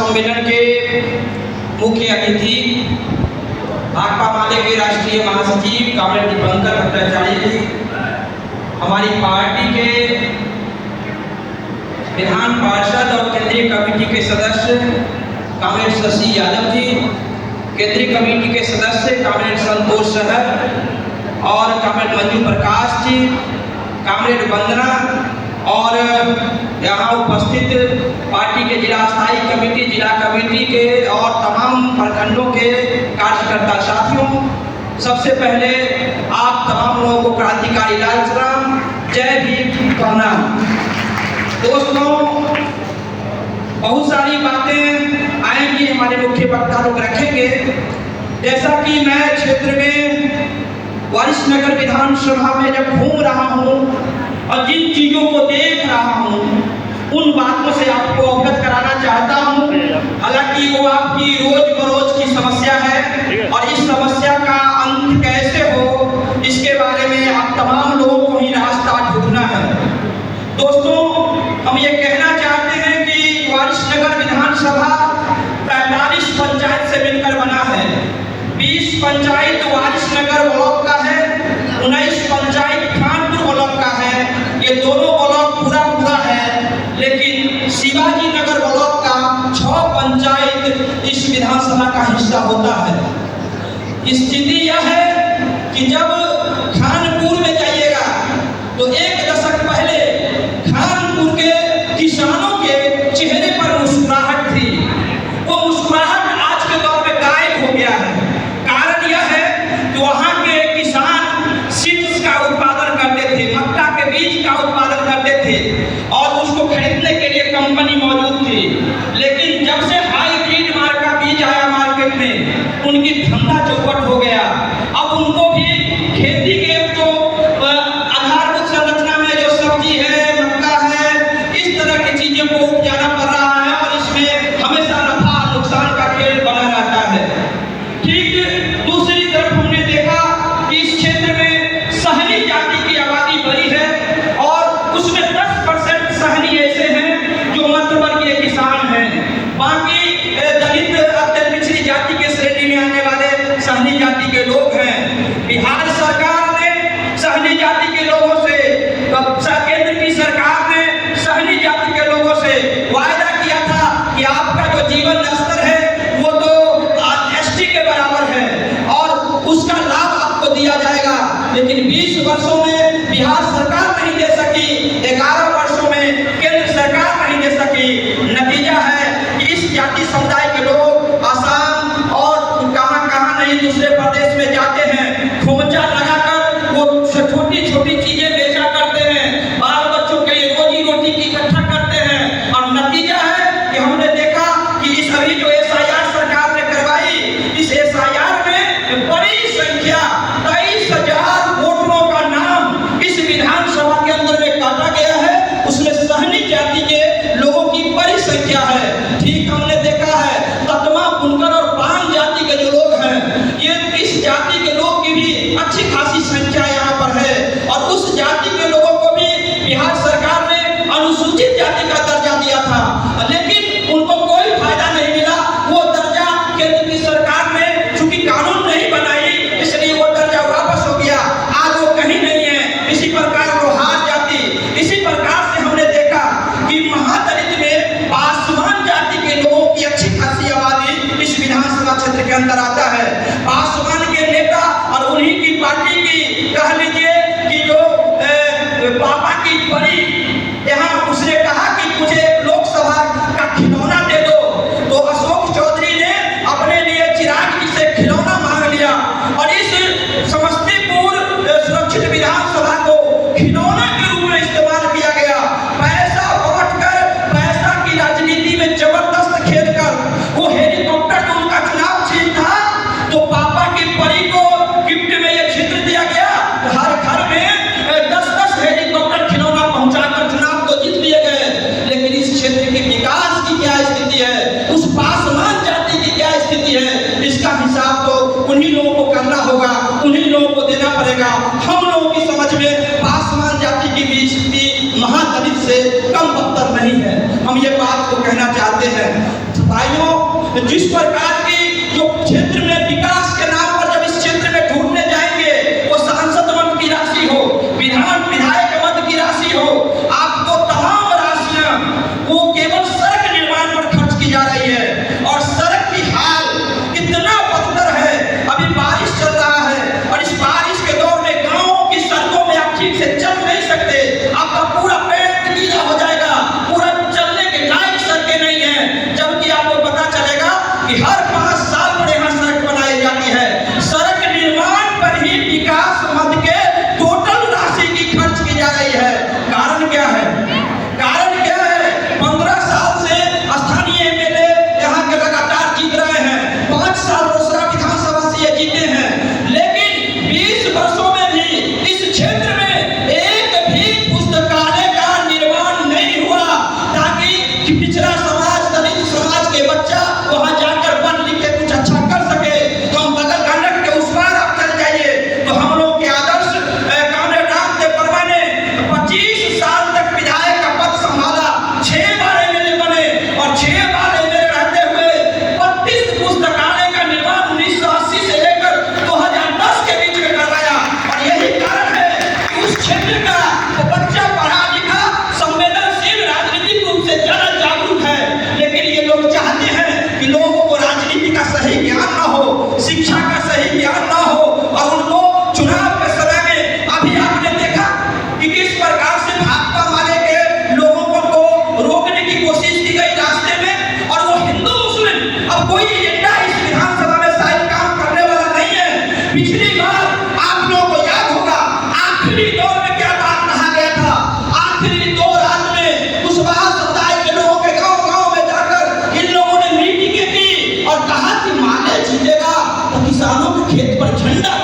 सम्मेलन के मुख्य अतिथि भाकपा माले के राष्ट्रीय महासचिव कॉमरेड दीपंकर भट्टाचार्य जी, हमारी पार्टी के विधान पार्षद और केंद्रीय कमेटी के सदस्य कॉमरेड शशि यादव जी, केंद्रीय कमेटी के सदस्य कॉमरेड संतोष सहर और कॉमरेड मंजू प्रकाश जी, कॉमरेड वंदना और यहाँ उपस्थित पार्टी के जिला स्थायी कमेटी, जिला कमेटी के और तमाम प्रखंडों के कार्यकर्ता साथियों, सबसे पहले आप तमाम लोगों को क्रांतिकारी लाल सलाम, जय भीम, प्रणाम। दोस्तों, बहुत सारी बातें आएंगी, हमारे मुख्य वक्ता लोग रखेंगे। जैसा कि मैं क्षेत्र में वरिष्ठ नगर विधानसभा में जब घूम रहा हूँ और जिन चीजों को देख रहा हूँ उन बातों से आपको अवगत कराना चाहता हूँ। हालांकि वो आपकी रोज बरोज की समस्या है और इस समस्या का अंत कैसे हो इसके बारे में आप तमाम लोगों को ही रास्ता ढूंढना है। दोस्तों, हम ये कहना चाहते हैं कि वारिसनगर विधानसभा 45 पंचायत से मिलकर बना है। 20 पंचायत वारिसनगर ब्लॉक का है, 19 पंचायत खानपुर ब्लॉक का है। ये दोनों ब्लॉक पूरा है, लेकिन शिवाजी नगर ब्लॉक का 6 पंचायत इस विधानसभा का हिस्सा होता है। स्थिति यह है कि जब खानपुर में जाइएगा तो 1 दशक पहले खानपुर के किसानों के चेहरे पर मुस्कुराहट थी। वो मुस्कुराहट आज के दौर में गायब हो गया है। कारण यह है कि वहाँ के किसान सीड्स का उत्पादन करते थे, मक्का के बीज का उत्पादन करते थे और उसको खरीदने के लिए कंपनी मौजूद थी। लेकिन जब से हाईब्रिड मार्क का बीज आया मार्केट में, उनकी धंधा चौपट हो गया। अब उनको भी खेती के जो आधारभूत संरचना में जो सब्जी है, मक्का है, इस तरह की चीजों को उपजाना पड़ रहा है और इसमें हमेशा नफा नुकसान का खेल बना रहता है। ठीक दूसरी तरफ हमने देखा कि इस क्षेत्र में सहनी जाति की आबादी बड़ी है और उसमें 10% सहनी ऐसे हैं जो मध्यवर्गीय किसान हैं। बाकी दलित अत्यंत पिछड़ी जाति के श्रेणी में आने वाले सहनी जाति के लोग हैं। बिहार सरकार ने सहनी जाति के लोगों से, केंद्र की सरकार ने सहनी जाति के लोगों से वायदा किया था कि आपका जो जीवन स्तर है वो तो एसटी के बराबर है और उसका लाभ आपको दिया जाएगा। लेकिन 20 वर्षों में बिहार सरकार नहीं दे सकी, 11 वर्षों में केंद्र सरकार नहीं दे सकी। नतीजा है कि इस जाति समुदाय के लोग आसाम और कहां नहीं दूसरे प्रदेश में जाते हैं, खोमचा लगाकर वो छोटी छोटी चीजें बेचा करते हैं, बाल बच्चों के लिए रोजी रोटी की इकट्ठा करते हैं। और नतीजा है कि हमने देखा कि इस अभी जो SIR सरकार ने करवाई, इस SIR में बड़ी संख्या 23,000 वोटरों का नाम इस विधानसभा के अंदर में काटा गया है। उसमें सहनी जाति के लोगों की बड़ी संख्या है। ठीक हमने देखा है ततमा, बुनकर और पान जाति के जो लोग हैं, ये इस जाति के लोग की भी अच्छी खासी संख्या यहाँ पर है और उस जाति के लोगों को भी बिहार सरकार ने अनुसूचित जाति का दर्जा दिया था, लेकिन उनको कोई फायदा नहीं मिला। वो दर्जा केंद्र की सरकार ने चूंकि कानून नहीं बनाई, इसलिए वो दर्जा वापस हो गया। आज वो कहीं नहीं है। इसी प्रकार लोहार जाति, इसी प्रकार से हमने देखा कि महादलित में पासवान जाति के लोगों की अच्छी खासी आबादी इस विधानसभा क्षेत्र के अंदर आता है। पासवान के नेता और उन्हीं की पार्टी की कह लीजिए कि जो पापा की बड़ी, यहाँ उसने कहा कि मुझे लोकसभा का खिलौना दे दो, तो अशोक चौधरी ने अपने लिए चिराग जी से खिलौना मांग लिया और इस समस्तीपुर सुरक्षित विधानसभा को खिलौना के रूप में इस्तेमाल किया गया। पैसा बांटकर, पैसा की राजनीति में जबरदस्त खेलकर, वो हेलीकॉप्टर तो उनका चुनाव चिन्ह था जिस प्रकार की जो क्षेत्र में विकास के नाम पर जब इस क्षेत्र में ढूंढने जाएंगे, वो सांसद मत की राशि हो, विधायक मत की राशि हो, आपको तमाम राशियां वो केवल सड़क निर्माण पर खर्च की जा रही है। और सड़क की हाल कितना बदतर है, अभी बारिश चल रहा है और इस बारिश के दौर में गांवों की सड़कों में आप ठीक से चल नहीं सकते, आपका पूरा पैर गीला हो जाएगा, पूरा चलने के लायक सड़कें नहीं है। जबकि आपको पता चलेगा कि हर 5 साल पर यहाँ सड़क बनाई जाती है। सड़क निर्माण पर ही विकास मद के टोटल राशि की खर्च की जा रही है। कारण क्या है? कारण क्या है? 15 साल से स्थानीय एमएलए यहाँ के लगातार जीत रहे हैं, 5 साल रोसड़ा विधानसभा से ये जीते हैं, लेकिन 20 वर्षों में भी इस क्षेत्र में एक भी पुस्तकालय का निर्माण नहीं हुआ, ताकि पिछड़ा समाज, दलित समाज के बच्चा वहां जाकर पढ़ लिख के कुछ अच्छा कर सके। हम बगल गंडक के उस पार आप चल जाइए तो हम लोग के आदर्श कामरेड रामदेव वर्मा ने 25 साल तक विधायक का पद संभाला, 6 बार एमएलए बने और 6 बार एमएलए रहते हुए 32 पुस्तकालय का निर्माण 1980 से लेकर 2010 के बीच में करवाया। और यही कारण है कि उस क्षेत्र का वो बच्चा पढ़ा लिखा, संवेदनशील, राजनीतिक रूप से ज्यादा जागरूक है। लेकिन ये लोग चाहते हैं कि लोगों को राजनीति का सही ज्ञान ना हो, शिक्षा का सही ज्ञान ना हो, और उनको चुनाव के समय में अभी आपने देखा कि किस प्रकार से भाजपा वाले के लोगों को रोकने की कोशिश की गई रास्ते में। और वो हिंदू मुस्लिम अब कोई एजेंडा इस विधानसभा में शायद काम करने वाला नहीं है। पिछली बार आप लोगों को याद होगा आखिरी दौर में क्या बात कहा गया था। आखिरी 2 रात में कुशवाहा समुदाय के लोगों के गांव-गांव में जाकर इन लोगों ने मीटिंगें की और कहा कि माले जीतेगा तो किसानों के खेत पर झंडा